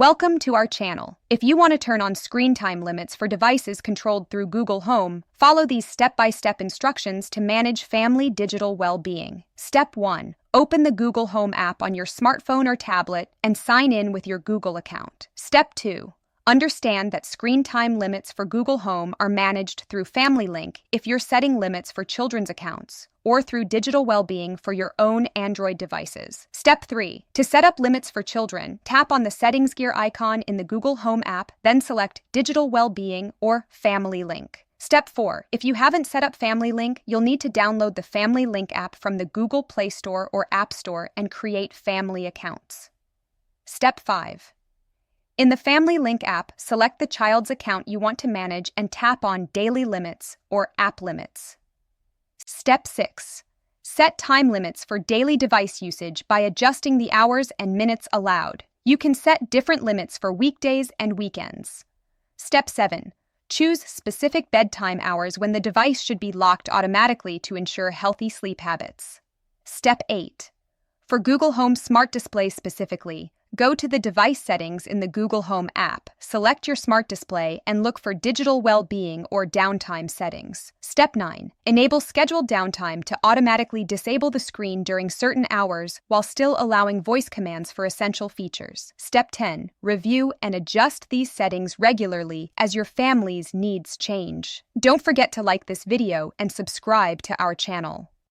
Welcome to our channel. If you want to turn on screen time limits for devices controlled through Google Home, follow these step-by-step instructions to manage family digital well-being. Step 1. Open the Google Home app on your smartphone or tablet and sign in with your Google account. Step 2. Understand that screen time limits for Google Home are managed through Family Link if you're setting limits for children's accounts, or through Digital Wellbeing for your own Android devices. Step 3. To set up limits for children, tap on the settings gear icon in the Google Home app, then select Digital Wellbeing or Family Link. Step 4. If you haven't set up Family Link, you'll need to download the Family Link app from the Google Play Store or App Store and create family accounts. Step 5. In the Family Link app, select the child's account you want to manage and tap on Daily Limits or App Limits. Step 6. Set time limits for daily device usage by adjusting the hours and minutes allowed. You can set different limits for weekdays and weekends. Step 7. Choose specific bedtime hours when the device should be locked automatically to ensure healthy sleep habits. Step 8. For Google Home Smart Display specifically, go to the device settings in the Google Home app, select your smart display, and look for digital well-being or downtime settings. Step 9. Enable scheduled downtime to automatically disable the screen during certain hours while still allowing voice commands for essential features. Step 10. Review and adjust these settings regularly as your family's needs change. Don't forget to like this video and subscribe to our channel.